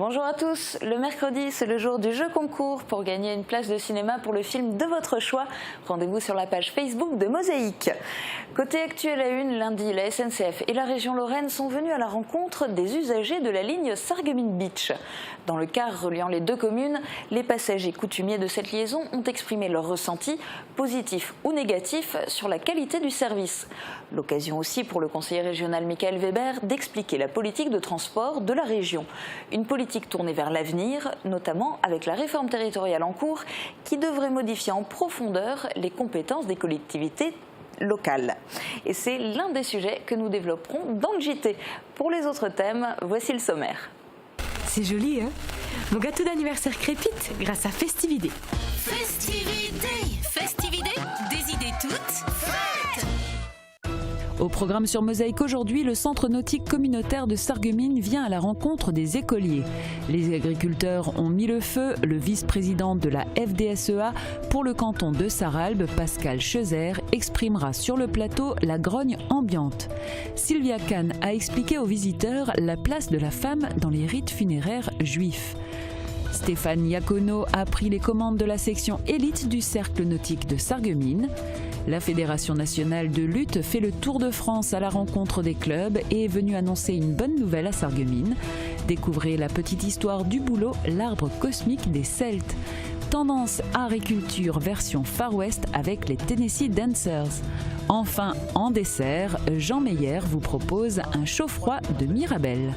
Bonjour à tous, le mercredi c'est le jour du jeu concours pour gagner une place de cinéma pour le film de votre choix. Rendez-vous sur la page Facebook de Mosaïque. Côté actuel à une, lundi, la SNCF et la région Lorraine sont venus à la rencontre des usagers de la ligne Sarreguemines Beach. Dans le car reliant les deux communes, les passagers coutumiers de cette liaison ont exprimé leur ressenti, positif ou négatif, sur la qualité du service. L'occasion aussi pour le conseiller régional Michael Weber d'expliquer la politique de transport de la région. Une politique tournée vers l'avenir, notamment avec la réforme territoriale en cours qui devrait modifier en profondeur les compétences des collectivités locales. Et c'est l'un des sujets que nous développerons dans le JT. Pour les autres thèmes, voici le sommaire. C'est joli, hein? Mon gâteau d'anniversaire crépite grâce à Festivité. Festivité, des idées toutes faites. Au programme sur Mosaïque aujourd'hui, le centre nautique communautaire de Sarreguemines vient à la rencontre des écoliers. Les agriculteurs ont mis le feu. Le vice-président de la FDSEA pour le canton de Sarralbe, Pascal Cheuzer, exprimera sur le plateau la grogne ambiante. Sylvia Kahn a expliqué aux visiteurs la place de la femme dans les rites funéraires juifs. Stéphane Iacono a pris les commandes de la section élite du cercle nautique de Sarreguemines. La Fédération nationale de lutte fait le tour de France à la rencontre des clubs et est venue annoncer une bonne nouvelle à Sarreguemines. Découvrez la petite histoire du bouleau, l'arbre cosmique des Celtes. Tendance art et culture version Far West avec les Tennessee Dancers. Enfin, en dessert, Jean Meyer vous propose un chaud-froid de Mirabelle.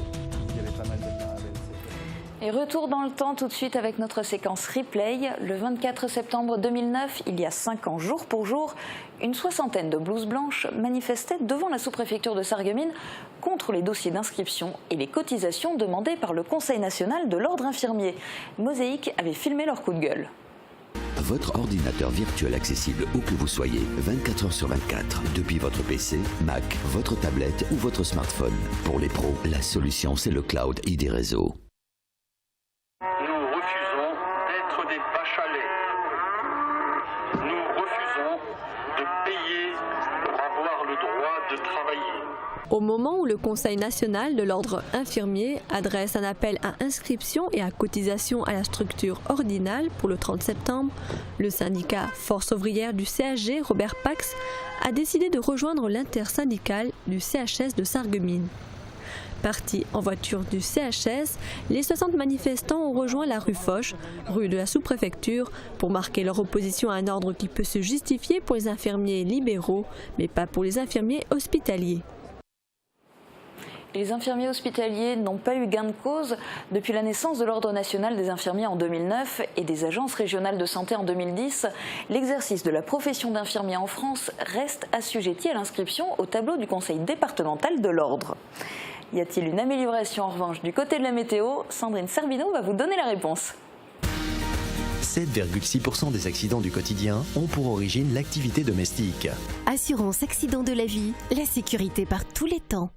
Et retour dans le temps tout de suite avec notre séquence replay. Le 24 septembre 2009, il y a 5 ans jour pour jour, une soixantaine de blouses blanches manifestaient devant la sous-préfecture de Sarreguemines contre les dossiers d'inscription et les cotisations demandées par le Conseil national de l'ordre infirmier. Mosaïque avait filmé leur coup de gueule. Votre ordinateur virtuel accessible où que vous soyez, 24 heures sur 24, depuis votre PC, Mac, votre tablette ou votre smartphone. Pour les pros, la solution c'est le cloud et des réseaux. Nous refusons d'être des vaches à lait. Nous refusons de payer pour avoir le droit de travailler. Au moment où le Conseil national de l'ordre infirmier adresse un appel à inscription et à cotisation à la structure ordinale pour le 30 septembre, le syndicat Force ouvrière du CHG, Robert Pax, a décidé de rejoindre l'intersyndicale du CHS de Sarreguemines. Partis en voiture du CHS, les 60 manifestants ont rejoint la rue Foch, rue de la sous-préfecture, pour marquer leur opposition à un ordre qui peut se justifier pour les infirmiers libéraux, mais pas pour les infirmiers hospitaliers. Les infirmiers hospitaliers n'ont pas eu gain de cause depuis la naissance de l'Ordre national des infirmiers en 2009 et des agences régionales de santé en 2010. L'exercice de la profession d'infirmier en France reste assujetti à l'inscription au tableau du Conseil départemental de l'Ordre. Y a-t-il une amélioration en revanche du côté de la météo? Sandrine Servino va vous donner la réponse. 7,6% des accidents du quotidien ont pour origine l'activité domestique. Assurance accident de la vie, la sécurité par tous les temps.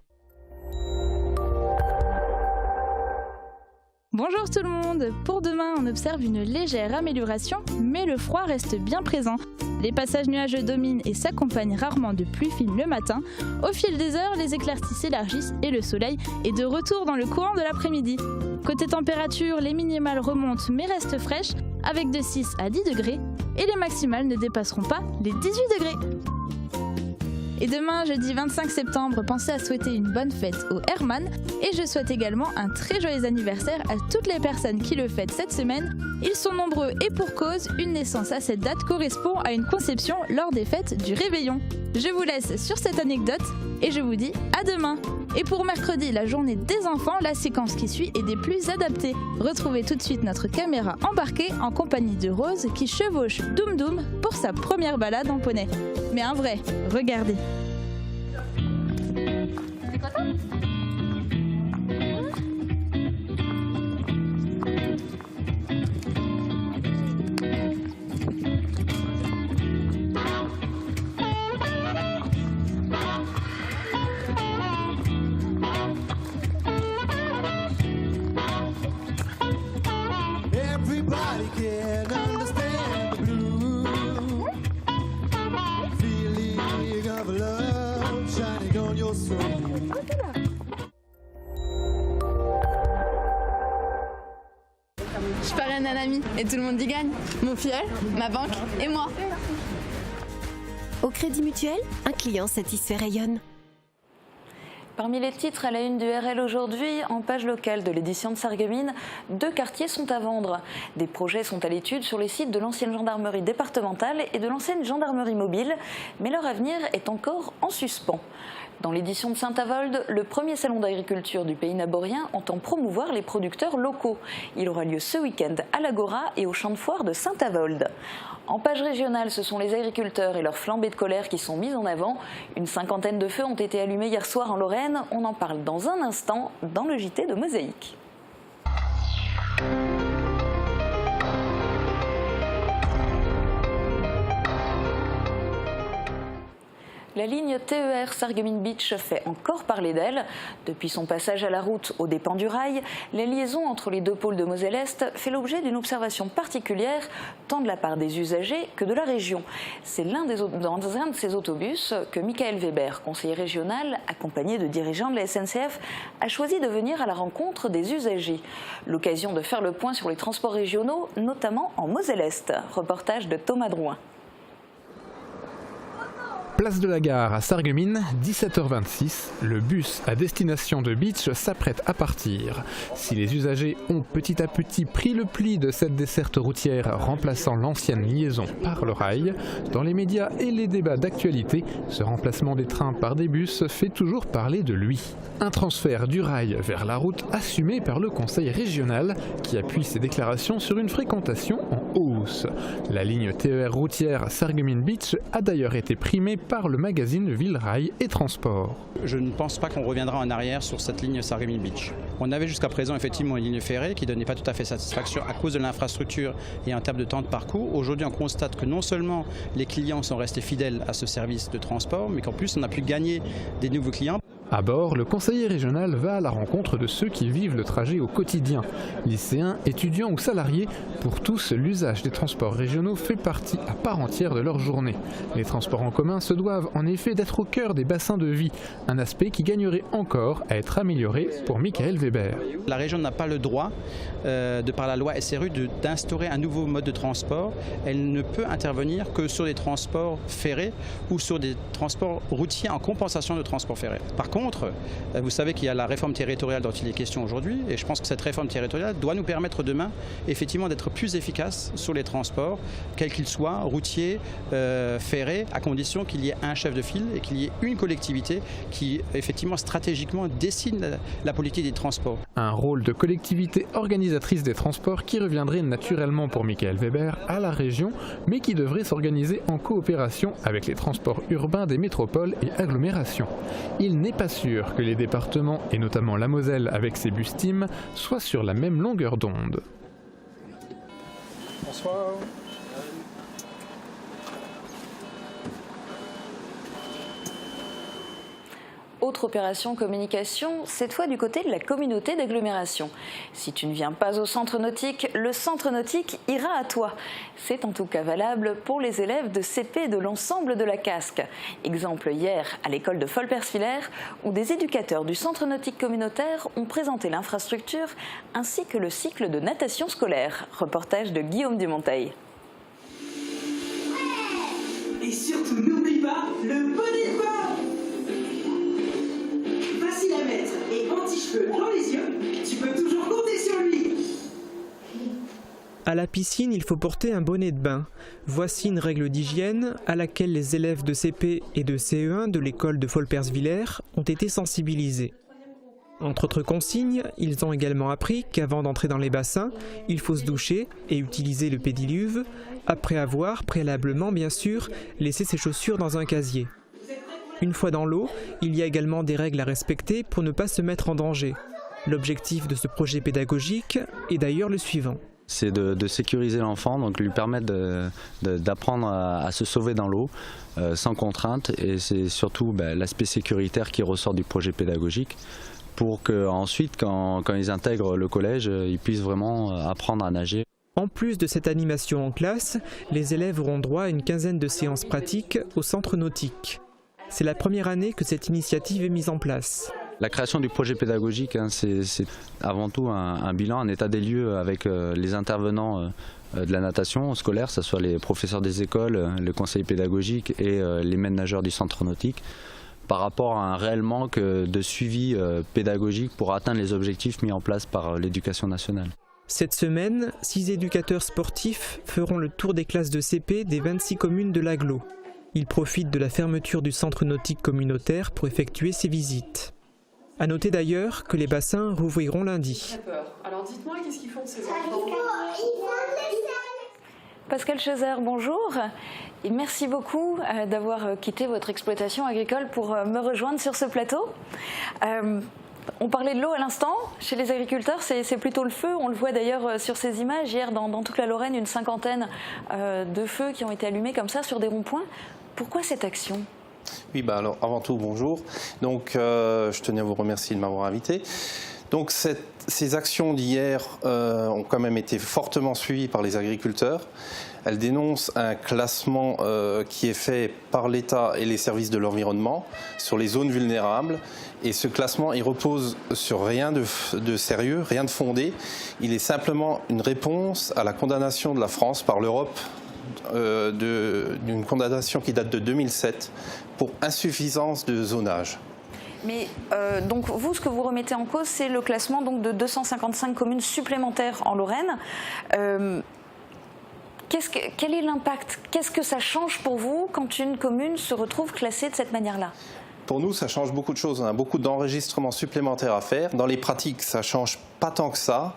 Bonjour tout le monde! Pour demain, on observe une légère amélioration, mais le froid reste bien présent. Les passages nuageux dominent et s'accompagnent rarement de pluie fine le matin. Au fil des heures, les éclaircies s'élargissent et le soleil est de retour dans le courant de l'après-midi. Côté température, les minimales remontent mais restent fraîches, avec de 6 à 10 degrés, et les maximales ne dépasseront pas les 18 degrés. Et demain, jeudi 25 septembre, pensez à souhaiter une bonne fête aux Hermann. Et je souhaite également un très joyeux anniversaire à toutes les personnes qui le fêtent cette semaine. Ils sont nombreux et pour cause, une naissance à cette date correspond à une conception lors des fêtes du Réveillon. Je vous laisse sur cette anecdote et je vous dis à demain. Et pour mercredi, la journée des enfants, la séquence qui suit est des plus adaptées. Retrouvez tout de suite notre caméra embarquée en compagnie de Rose qui chevauche Doum Doum pour sa première balade en poney. Mais un vrai, regardez. T'es content ? Everybody can understand the blue feeling of love shining on your soul. Et tout le monde y gagne. Mon filleul, ma banque et moi. Au Crédit Mutuel, un client satisfait rayonne. Parmi les titres à la une du RL aujourd'hui, en page locale de l'édition de Sarreguemines, 2 quartiers sont à vendre. Des projets sont à l'étude sur les sites de l'ancienne gendarmerie départementale et de l'ancienne gendarmerie mobile, mais leur avenir est encore en suspens. Dans l'édition de Saint-Avold, le premier salon d'agriculture du pays naborien entend promouvoir les producteurs locaux. Il aura lieu ce week-end à l'Agora et au champ de foire de Saint-Avold. En page régionale, ce sont les agriculteurs et leurs flambées de colère qui sont mis en avant. Une 50aine de feux ont été allumés hier soir en Lorraine. On en parle dans un instant dans le JT de Mosaïque. La ligne TER Sarreguemines Beach fait encore parler d'elle. Depuis son passage à la route aux dépens du rail, la liaison entre les 2 pôles de Moselle-Est fait l'objet d'une observation particulière, tant de la part des usagers que de la région. C'est dans un de ces autobus que Michael Weber, conseiller régional, accompagné de dirigeants de la SNCF, a choisi de venir à la rencontre des usagers. L'occasion de faire le point sur les transports régionaux, notamment en Moselle-Est. Reportage de Thomas Drouin. Place de la Gare à Sarreguemines, 17h26, le bus à destination de Beach s'apprête à partir. Si les usagers ont petit à petit pris le pli de cette desserte routière remplaçant l'ancienne liaison par le rail, dans les médias et les débats d'actualité, ce remplacement des trains par des bus fait toujours parler de lui. Un transfert du rail vers la route assumé par le conseil régional qui appuie ses déclarations sur une fréquentation en hausse. La ligne TER routière Sarreguemines Beach a d'ailleurs été primée par le magazine Ville Rail et Transport. Je ne pense pas qu'on reviendra en arrière sur cette ligne Sarreguemines Beach. On avait jusqu'à présent effectivement une ligne ferrée qui ne donnait pas tout à fait satisfaction à cause de l'infrastructure et en termes de temps de parcours. Aujourd'hui, on constate que non seulement les clients sont restés fidèles à ce service de transport, mais qu'en plus on a pu gagner des nouveaux clients. À bord, le conseiller régional va à la rencontre de ceux qui vivent le trajet au quotidien. Lycéens, étudiants ou salariés, pour tous, l'usage des transports régionaux fait partie à part entière de leur journée. Les transports en commun se doivent en effet d'être au cœur des bassins de vie, un aspect qui gagnerait encore à être amélioré pour Michael Weber. La région n'a pas le droit, de par la loi SRU, d'instaurer un nouveau mode de transport. Elle ne peut intervenir que sur des transports ferrés ou sur des transports routiers en compensation de transports ferrés. Par contre, vous savez qu'il y a la réforme territoriale dont il est question aujourd'hui, et je pense que cette réforme territoriale doit nous permettre demain effectivement d'être plus efficace sur les transports, quels qu'ils soient, routiers, ferrés, à condition qu'il y ait un chef de file et qu'il y ait une collectivité qui effectivement stratégiquement dessine la politique des transports. Un rôle de collectivité organisatrice des transports qui reviendrait naturellement pour Michael Weber à la région, mais qui devrait s'organiser en coopération avec les transports urbains des métropoles et agglomérations. Il n'est pas sûr que les départements, et notamment la Moselle avec ses bus TEAM, soient sur la même longueur d'onde. Bonsoir. Autre opération communication, cette fois du côté de la communauté d'agglomération. Si tu ne viens pas au centre nautique, le centre nautique ira à toi. C'est en tout cas valable pour les élèves de CP de l'ensemble de la Casque. Exemple hier à l'école de Folperswiller, où des éducateurs du centre nautique communautaire ont présenté l'infrastructure ainsi que le cycle de natation scolaire. Reportage de Guillaume Dumonteil. Et surtout, n'oublie pas le bonnet de bain. Facile à mettre et anti-cheveux dans les yeux, tu peux toujours compter sur lui. À la piscine, il faut porter un bonnet de bain. Voici une règle d'hygiène à laquelle les élèves de CP et de CE1 de l'école de Folperswiller ont été sensibilisés. Entre autres consignes, ils ont également appris qu'avant d'entrer dans les bassins, il faut se doucher et utiliser le pédiluve, après avoir, préalablement bien sûr, laissé ses chaussures dans un casier. Une fois dans l'eau, il y a également des règles à respecter pour ne pas se mettre en danger. L'objectif de ce projet pédagogique est d'ailleurs le suivant. C'est de sécuriser l'enfant, donc lui permettre d'apprendre à se sauver dans l'eau sans contrainte, et c'est surtout l'aspect sécuritaire qui ressort du projet pédagogique pour qu'ensuite, quand ils intègrent le collège, ils puissent vraiment apprendre à nager. En plus de cette animation en classe, les élèves auront droit à une quinzaine de séances pratiques au centre nautique. C'est la première année que cette initiative est mise en place. La création du projet pédagogique, c'est avant tout un bilan, un état des lieux avec les intervenants de la natation scolaire, que ce soit les professeurs des écoles, le conseil pédagogique et les maîtres nageurs du centre nautique, par rapport à un réel manque de suivi pédagogique pour atteindre les objectifs mis en place par l'éducation nationale. Cette semaine, 6 éducateurs sportifs feront le tour des classes de CP des 26 communes de l'Agglo. Ils profitent de la fermeture du centre nautique communautaire pour effectuer ces visites. A noter d'ailleurs que les bassins rouvriront lundi. Alors dites-moi, qu'est-ce qu'ils font ces enfants? Pascal Chauzer, bonjour. Et merci beaucoup d'avoir quitté votre exploitation agricole pour me rejoindre sur ce plateau. On parlait de l'eau à l'instant. Chez les agriculteurs, c'est plutôt le feu. On le voit d'ailleurs sur ces images. Hier, dans toute la Lorraine, une cinquantaine de feux qui ont été allumés comme ça sur des ronds-points. Pourquoi cette action ? Oui, alors avant tout, bonjour. Donc, je tenais à vous remercier de m'avoir invité. Donc, ces actions d'hier ont quand même été fortement suivies par les agriculteurs. Elles dénoncent un classement qui est fait par l'État et les services de l'environnement sur les zones vulnérables. Et ce classement, il repose sur rien de sérieux, rien de fondé. Il est simplement une réponse à la condamnation de la France par l'Europe d'une condamnation qui date de 2007 pour insuffisance de zonage. Mais donc vous, ce que vous remettez en cause, c'est le classement donc, de 255 communes supplémentaires en Lorraine. Quel est l'impact? Qu'est-ce que ça change pour vous quand une commune se retrouve classée de cette manière-là? Pour nous, ça change beaucoup de choses. On a beaucoup d'enregistrements supplémentaires à faire. Dans les pratiques, ça ne change pas tant que ça.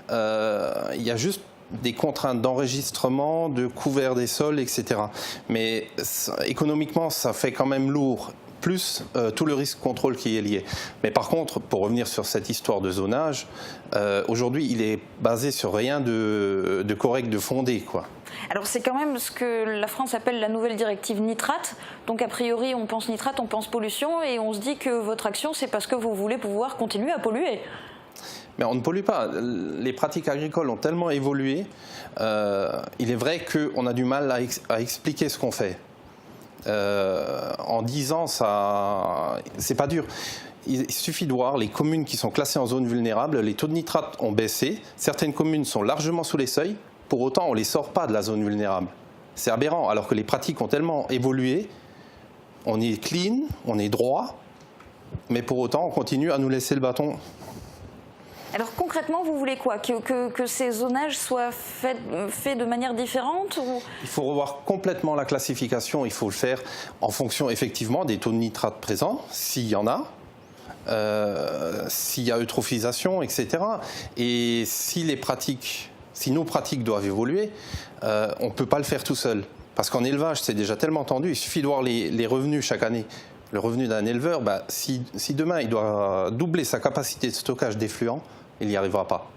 Il y a juste des contraintes d'enregistrement, de couvert des sols, etc. Mais économiquement, ça fait quand même lourd, plus tout le risque contrôle qui est lié. Mais par contre, pour revenir sur cette histoire de zonage, aujourd'hui, il est basé sur rien de correct, de fondé, quoi. Alors c'est quand même ce que la France appelle la nouvelle directive nitrate. Donc a priori, on pense nitrate, on pense pollution, et on se dit que votre action, c'est parce que vous voulez pouvoir continuer à polluer. Mais on ne pollue pas. Les pratiques agricoles ont tellement évolué. Il est vrai qu'on a du mal à expliquer ce qu'on fait. En 10 ans, c'est pas dur. Il suffit de voir les communes qui sont classées en zone vulnérable, les taux de nitrate ont baissé. Certaines communes sont largement sous les seuils. Pour autant, on ne les sort pas de la zone vulnérable. C'est aberrant, alors que les pratiques ont tellement évolué. On est clean, on est droit, mais pour autant, on continue à nous laisser le bâton. Alors concrètement, vous voulez quoi? Que ces zonages soient faits de manière différente ou... Il faut revoir complètement la classification. Il faut le faire en fonction effectivement des taux de nitrate présents, s'il y en a, s'il y a eutrophisation, etc. Et si nos pratiques doivent évoluer, on ne peut pas le faire tout seul. Parce qu'en élevage, c'est déjà tellement tendu. Il suffit de voir les revenus chaque année. Le revenu d'un éleveur, si demain il doit doubler sa capacité de stockage d'effluents, il n'y arrivera pas.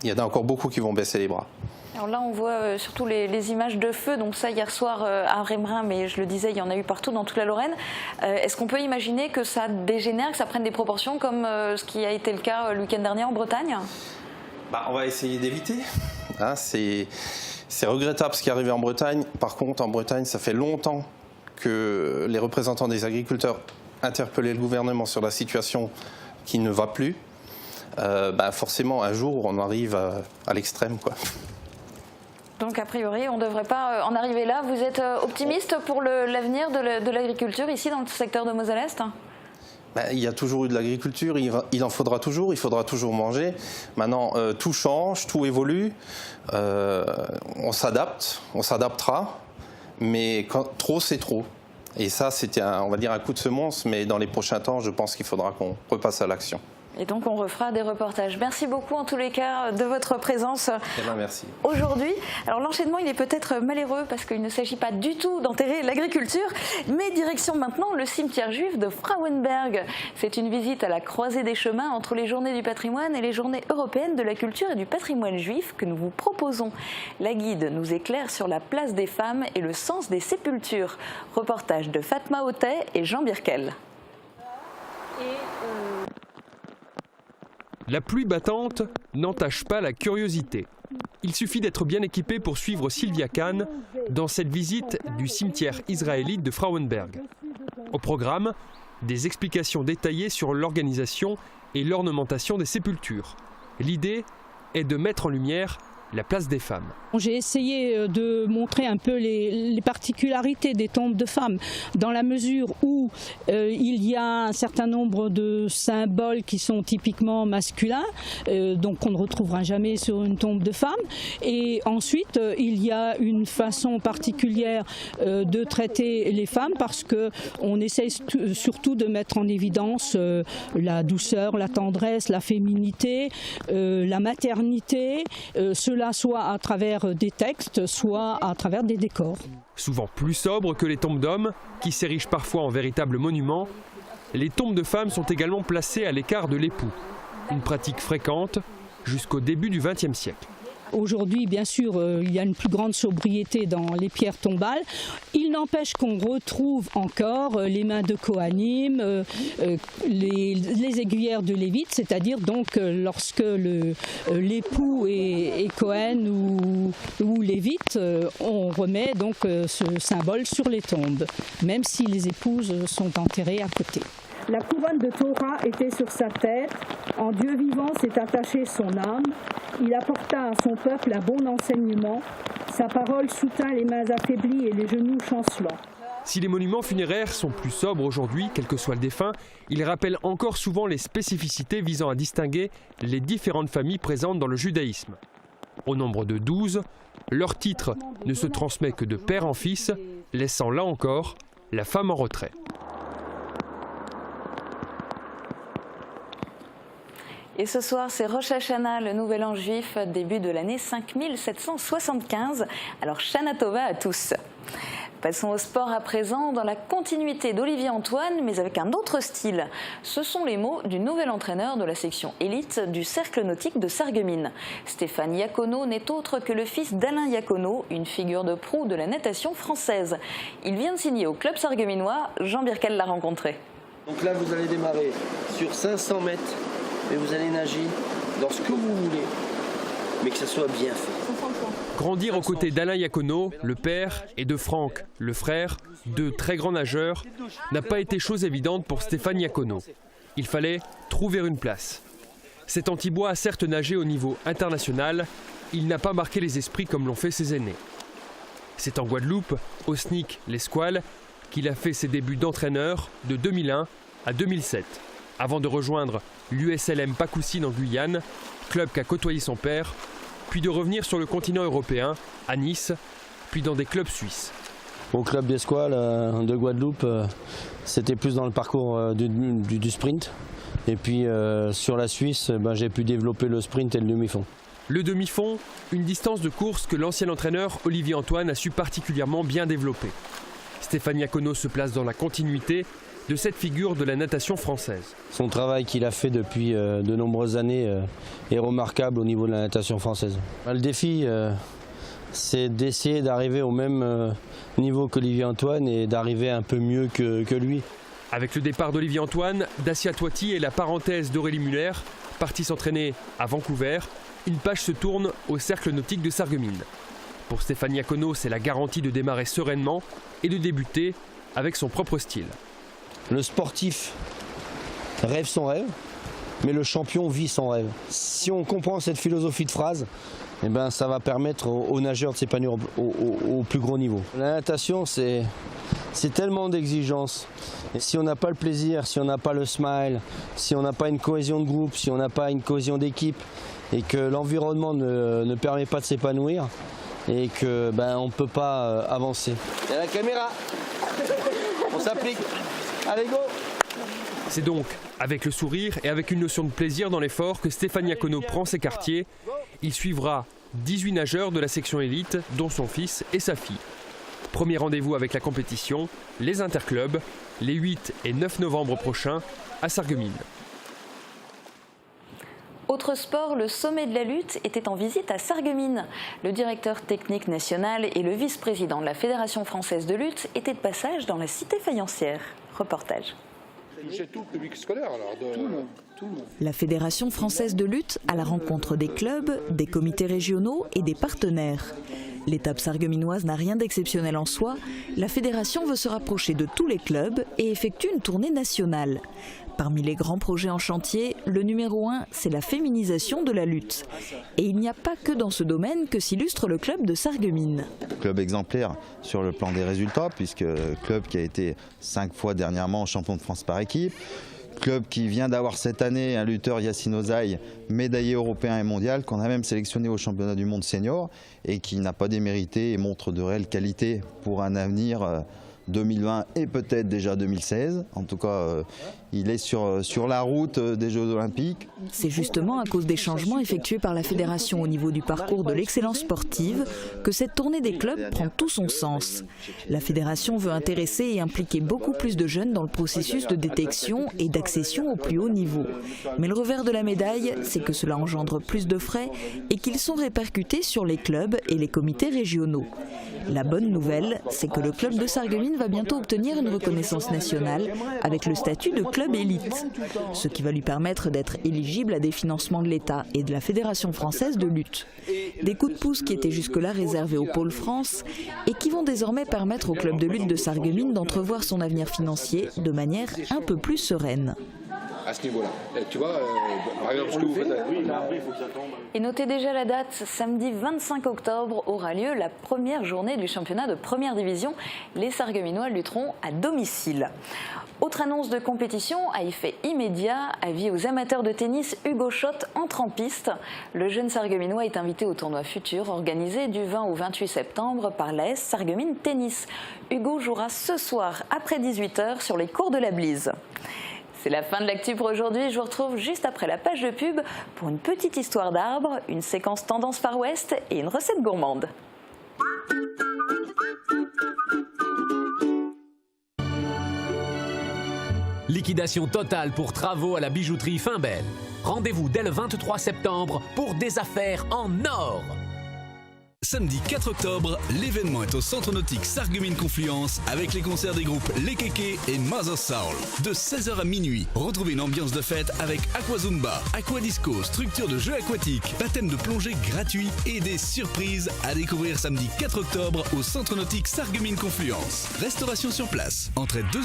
Il y en a encore beaucoup qui vont baisser les bras. Alors là, on voit surtout les images de feu. Donc ça, hier soir à Rémerin, mais je le disais, il y en a eu partout dans toute la Lorraine. Est-ce qu'on peut imaginer que ça dégénère, que ça prenne des proportions comme ce qui a été le cas le week-end dernier en Bretagne? On va essayer d'éviter. C'est regrettable ce qui est arrivé en Bretagne. Par contre, en Bretagne, ça fait longtemps que les représentants des agriculteurs interpellaient le gouvernement sur la situation qui ne va plus. Forcément, un jour, on arrive à l'extrême, quoi. Donc, a priori, on ne devrait pas en arriver là. Vous êtes optimiste pour l'avenir de l'agriculture ici, dans le secteur de Moselle-Est ? Il y a toujours eu de l'agriculture, il en faudra toujours, il faudra toujours manger. Maintenant, tout change, tout évolue. On s'adaptera. Mais trop, c'est trop. Et ça, c'était on va dire un coup de semonce, mais dans les prochains temps, je pense qu'il faudra qu'on repasse à l'action. Et donc on refera des reportages. Merci beaucoup en tous les cas de votre présence merci. Aujourd'hui. Alors l'enchaînement il est peut-être malheureux parce qu'il ne s'agit pas du tout d'enterrer l'agriculture, mais direction maintenant le cimetière juif de Frauenberg. C'est une visite à la croisée des chemins entre les journées du patrimoine et les journées européennes de la culture et du patrimoine juif que nous vous proposons. La guide nous éclaire sur la place des femmes et le sens des sépultures. Reportage de Fatma Othey et Jean Birkel. La pluie battante n'entache pas la curiosité. Il suffit d'être bien équipé pour suivre Sylvia Kahn dans cette visite du cimetière israélite de Frauenberg. Au programme, des explications détaillées sur l'organisation et l'ornementation des sépultures. L'idée est de mettre en lumière la place des femmes. J'ai essayé de montrer un peu les particularités des tombes de femmes, dans la mesure où il y a un certain nombre de symboles qui sont typiquement masculins, donc on ne retrouvera jamais sur une tombe de femme. Et ensuite, il y a une façon particulière de traiter les femmes, parce qu'on essaye surtout de mettre en évidence la douceur, la tendresse, la féminité, la maternité, cela soit à travers des textes, soit à travers des décors. Souvent plus sobres que les tombes d'hommes, qui s'érigent parfois en véritables monuments, les tombes de femmes sont également placées à l'écart de l'époux. Une pratique fréquente jusqu'au début du XXe siècle. Aujourd'hui, bien sûr, il y a une plus grande sobriété dans les pierres tombales. Il n'empêche qu'on retrouve encore les mains de Kohanim, les aiguillères de Lévite, c'est-à-dire donc lorsque l'époux est Cohen ou Lévite, on remet donc ce symbole sur les tombes, même si les épouses sont enterrées à côté. La couronne de Torah était sur sa tête, en Dieu vivant s'est attachée son âme, il apporta à son peuple un bon enseignement, sa parole soutint les mains affaiblies et les genoux chancelants. Si les monuments funéraires sont plus sobres aujourd'hui, quel que soit le défunt, ils rappellent encore souvent les spécificités visant à distinguer les différentes familles présentes dans le judaïsme. Au nombre de 12, leur titre ne se transmet que de père en fils, laissant là encore la femme en retrait. Et ce soir, c'est Rosh Hashanah, le nouvel an juif, début de l'année 5775. Alors, Shana Tova à tous. Passons au sport à présent, dans la continuité d'Olivier Antoine, mais avec un autre style. Ce sont les mots du nouvel entraîneur de la section élite du Cercle nautique de Sarreguemines. Stéphane Iacono n'est autre que le fils d'Alain Iacono, une figure de proue de la natation française. Il vient de signer au club sarregueminois, Jean Birkel l'a rencontré. Donc là, vous allez démarrer sur 500 mètres. Et vous allez nager dans ce que vous voulez, mais que ça soit bien fait. Grandir aux côtés d'Alain Iacono, le père, et de Franck, le frère, deux très grands nageurs, n'a pas été chose évidente pour Stéphane Iacono. Il fallait trouver une place. Cet Antibois a certes nagé au niveau international, il n'a pas marqué les esprits comme l'ont fait ses aînés. C'est en Guadeloupe, au SNIC Les Squales, qu'il a fait ses débuts d'entraîneur de 2001 à 2007. Avant de rejoindre l'USLM Pacoussine en Guyane, club qu'a côtoyé son père, puis de revenir sur le continent européen, à Nice, puis dans des clubs suisses. Au club des Squales de Guadeloupe, c'était plus dans le parcours du sprint. Et puis sur la Suisse, j'ai pu développer le sprint et le demi-fond. Le demi-fond, une distance de course que l'ancien entraîneur Olivier Antoine a su particulièrement bien développer. Stéphane Iacono se place dans la continuité de cette figure de la natation française. Son travail qu'il a fait depuis de nombreuses années est remarquable au niveau de la natation française. Le défi, c'est d'essayer d'arriver au même niveau qu'Olivier Antoine et d'arriver un peu mieux que lui. Avec le départ d'Olivier Antoine, Dacia Toiti et la parenthèse d'Aurélie Muller, partie s'entraîner à Vancouver, une page se tourne au Cercle nautique de Sarreguemines. Pour Stéphane Iacono, c'est la garantie de démarrer sereinement et de débuter avec son propre style. Le sportif rêve son rêve, mais le champion vit son rêve. Si on comprend cette philosophie de phrase, ça va permettre aux nageurs de s'épanouir au plus gros niveau. La natation, c'est tellement d'exigences. Et si on n'a pas le plaisir, si on n'a pas le smile, si on n'a pas une cohésion de groupe, si on n'a pas une cohésion d'équipe, et que l'environnement ne permet pas de s'épanouir, et que on ne peut pas avancer. Il y a la caméra, on s'applique. Allez, go! C'est donc avec le sourire et avec une notion de plaisir dans l'effort que Stéphane Iacono prend ses quartiers. Il suivra 18 nageurs de la section élite, dont son fils et sa fille. Premier rendez-vous avec la compétition, les interclubs, les 8 et 9 novembre prochains à Sarreguemines. Autre sport, le sommet de la lutte était en visite à Sarreguemines. Le directeur technique national et le vice-président de la Fédération française de lutte étaient de passage dans la cité faïencière. Reportage. Tout le public scolaire alors. La Fédération française de lutte à la rencontre des clubs, des comités régionaux et des partenaires. L'étape sarregueminoise n'a rien d'exceptionnel en soi. La fédération veut se rapprocher de tous les clubs et effectue une tournée nationale. Parmi les grands projets en chantier, le numéro 1, c'est la féminisation de la lutte. Et il n'y a pas que dans ce domaine que s'illustre le club de Sarreguemines. Club exemplaire sur le plan des résultats, puisque club qui a été 5 fois dernièrement champion de France par équipe. Club qui vient d'avoir cette année un lutteur, Yacine Ozaï, médaillé européen et mondial, qu'on a même sélectionné au championnat du monde senior et qui n'a pas démérité et montre de réelles qualités pour un avenir 2020 et peut-être déjà 2016. En tout cas, il est sur la route des Jeux Olympiques. C'est justement à cause des changements effectués par la fédération au niveau du parcours de l'excellence sportive que cette tournée des clubs prend tout son sens. La fédération veut intéresser et impliquer beaucoup plus de jeunes dans le processus de détection et d'accession au plus haut niveau. Mais le revers de la médaille, c'est que cela engendre plus de frais et qu'ils sont répercutés sur les clubs et les comités régionaux. La bonne nouvelle, c'est que le club de Sarreguemines va bientôt obtenir une reconnaissance nationale avec le statut de club élite, ce qui va lui permettre d'être éligible à des financements de l'État et de la Fédération française de lutte. Des coups de pouce qui étaient jusque-là réservés au pôle France et qui vont désormais permettre au club de lutte de Sarreguemines d'entrevoir son avenir financier de manière un peu plus sereine. À ce niveau-là. Tu vois, par exemple, ce que vous faites. Et notez déjà la date, samedi 25 octobre aura lieu la première journée du championnat de première division. Les Sarregueminois lutteront à domicile. Autre annonce de compétition à effet immédiat, avis aux amateurs de tennis, Hugo Schott entre en piste. Le jeune Sarregueminois est invité au tournoi futur organisé du 20 au 28 septembre par l'AS Sarreguemines Tennis. Hugo jouera ce soir après 18h sur les cours de la Blise. C'est la fin de l'actu pour aujourd'hui. Je vous retrouve juste après la page de pub pour une petite histoire d'arbre, une séquence tendance Far West et une recette gourmande. Liquidation totale pour travaux à la bijouterie Finbel. Rendez-vous dès le 23 septembre pour des affaires en or. Samedi 4 octobre, l'événement est au Centre Nautique Sarreguemines Confluence avec les concerts des groupes Les Kékés et Mother Soul. De 16h à minuit, retrouvez une ambiance de fête avec Aquazumba, Aquadisco, structure de jeux aquatiques, baptême de plongée gratuit et des surprises à découvrir samedi 4 octobre au Centre Nautique Sarreguemines Confluence. Restauration sur place, entrée 2 €.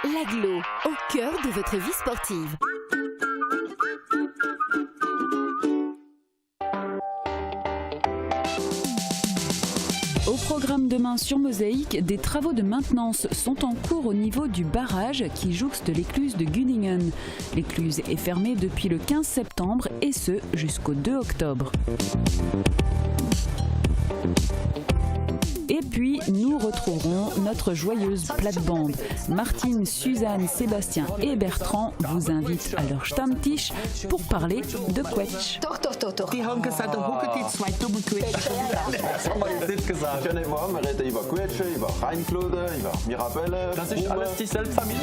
L'Aglo, au cœur de votre vie sportive. Au programme demain sur Mosaïque, des travaux de maintenance sont en cours au niveau du barrage qui jouxte l'écluse de Gunningen. L'écluse est fermée depuis le 15 septembre et ce jusqu'au 2 octobre. Et puis, nous retrouverons notre joyeuse plate-bande. Martine, Suzanne, Sébastien et Bertrand vous invitent à leur Stammtisch pour parler de Quetsch. Die haben gesagt, da hocken die zwei dummen Quetsch. Das haben wir jetzt nicht gesagt. Ja, nicht wahr? Wir reden über Quetsche, über Rheinflöte, über Mirabelle. Das ist alles dieselbe Familie.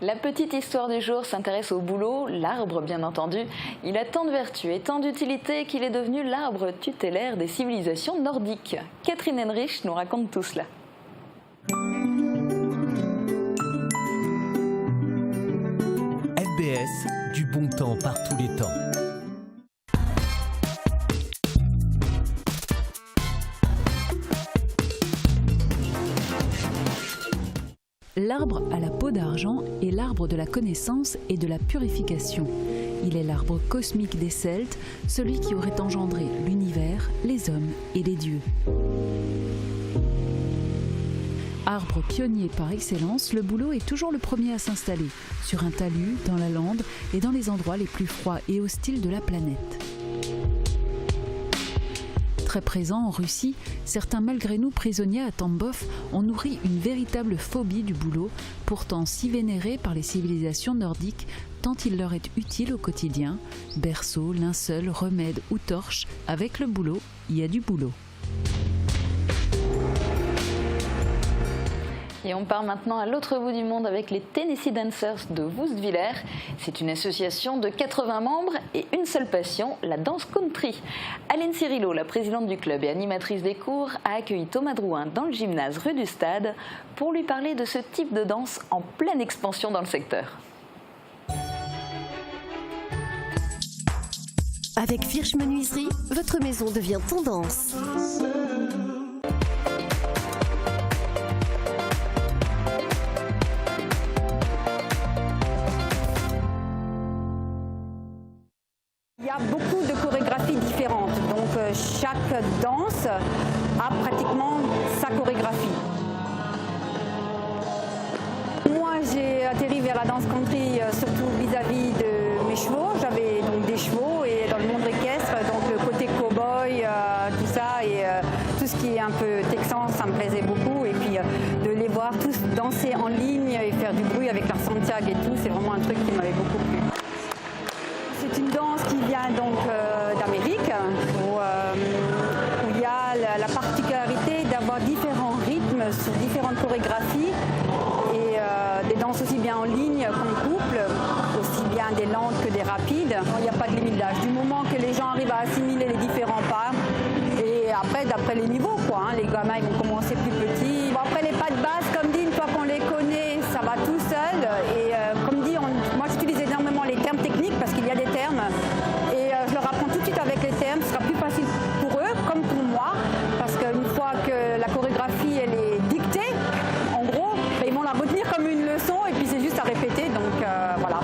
La petite histoire du jour s'intéresse au bouleau, l'arbre bien entendu. Il a tant de vertus et tant d'utilité qu'il est devenu l'arbre tutélaire des civilisations nordiques. Catherine Henrich nous raconte tout cela. FBS, du bon temps par tous les temps. L'arbre à la peau d'argent est l'arbre de la connaissance et de la purification. Il est l'arbre cosmique des Celtes, celui qui aurait engendré l'univers, les hommes et les dieux. Arbre pionnier par excellence, le bouleau est toujours le premier à s'installer, sur un talus, dans la lande et dans les endroits les plus froids et hostiles de la planète. Très présent en Russie, certains malgré nous prisonniers à Tambov ont nourri une véritable phobie du bouleau, pourtant si vénéré par les civilisations nordiques tant il leur est utile au quotidien. Berceau, linceul, remède ou torche, avec le bouleau, il y a du boulot. Et on part maintenant à l'autre bout du monde avec les Tennessee Dancers de Woestviller. C'est une association de 80 membres et une seule passion, la danse country. Aline Cirillo, la présidente du club et animatrice des cours, a accueilli Thomas Drouin dans le gymnase rue du Stade pour lui parler de ce type de danse en pleine expansion dans le secteur. Avec Firsch Menuiserie, votre maison devient tendance. danse a pratiquement sa chorégraphie. Moi, j'ai atterri vers la danse country surtout vis-à-vis de mes chevaux. J'avais donc des chevaux et dans le monde équestre, donc le côté cow-boy, tout ça et tout ce qui est un peu texan, ça me plaisait beaucoup. Et puis de les voir tous danser en ligne et faire du bruit avec leur Santiago et tout, c'est vraiment un truc qui m'avait beaucoup plu. C'est une danse qui vient donc d'Amérique, où il y a la particularité d'avoir différents rythmes sur différentes chorégraphies et des danses aussi bien en ligne qu'en couple, aussi bien des lentes que des rapides. Il n'y a pas de limite d'âge. Du moment que les gens arrivent à assimiler les différents pas, et après, d'après les niveaux, quoi, hein, les gamins ils vont commencer plus petits. Bon, après, les pas de base, comme dit, une fois qu'on les connaît, ça va tout seul. Et comme dit, moi j'utilise énormément les termes techniques parce qu'il y a des termes. Et je leur apprends tout de suite avec les termes. Ce sera plus facile pour eux comme pour moi. Parce qu'une fois que la chorégraphie elle est dictée, en gros, ben, ils vont la retenir comme une leçon et puis c'est juste à répéter. Donc voilà.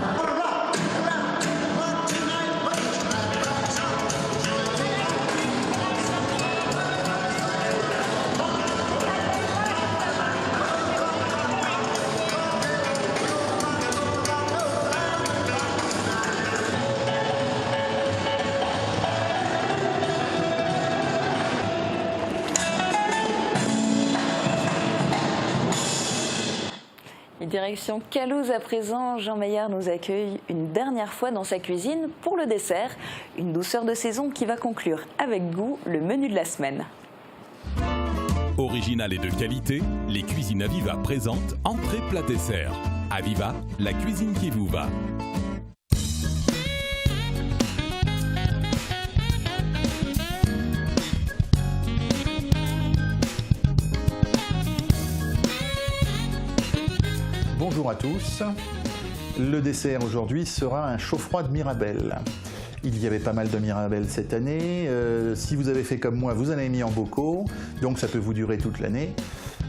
Direction Calouse à présent, Jean Maillard nous accueille une dernière fois dans sa cuisine pour le dessert, une douceur de saison qui va conclure avec goût le menu de la semaine. Original et de qualité, les cuisines Aviva présentent entrée plat dessert. Aviva, la cuisine qui vous va. Bonjour à tous. Le dessert aujourd'hui sera un chaud-froid de Mirabelle. Il y avait pas mal de Mirabelle cette année. Si vous avez fait comme moi, vous en avez mis en bocaux, donc ça peut vous durer toute l'année.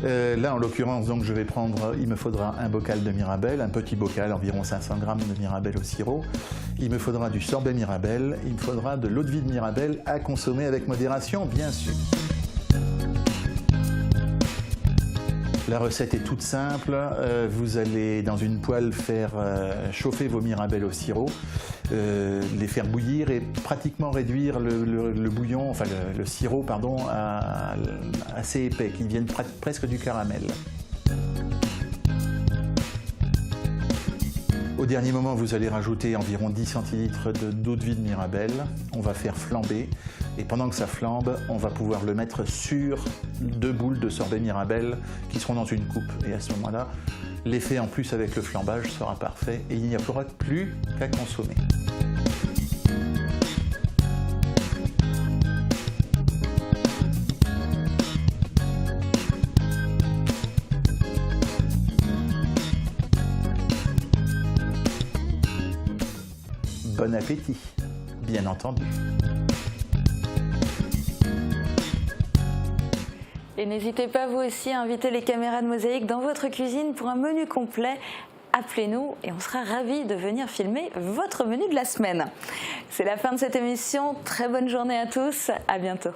Là, en l'occurrence, donc je vais prendre, il me faudra un bocal de Mirabelle, un petit bocal, environ 500 g de Mirabelle au sirop. Il me faudra du sorbet Mirabelle, il me faudra de l'eau de vie de Mirabelle à consommer avec modération, bien sûr. La recette est toute simple, vous allez dans une poêle faire chauffer vos mirabelles au sirop, les faire bouillir et pratiquement réduire le bouillon, enfin le sirop pardon, à assez épais, qu'il devienne presque du caramel. Au dernier moment, vous allez rajouter environ 10 centilitres d'eau de vie de Mirabelle. On va faire flamber et pendant que ça flambe, on va pouvoir le mettre sur 2 boules de sorbet Mirabelle qui seront dans une coupe. Et à ce moment-là, l'effet en plus avec le flambage sera parfait et il n'y aura plus qu'à consommer. Bon appétit, bien entendu. Et n'hésitez pas vous aussi à inviter les caméras de Mosaïque dans votre cuisine pour un menu complet. Appelez-nous et on sera ravis de venir filmer votre menu de la semaine. C'est la fin de cette émission. Très bonne journée à tous. À bientôt.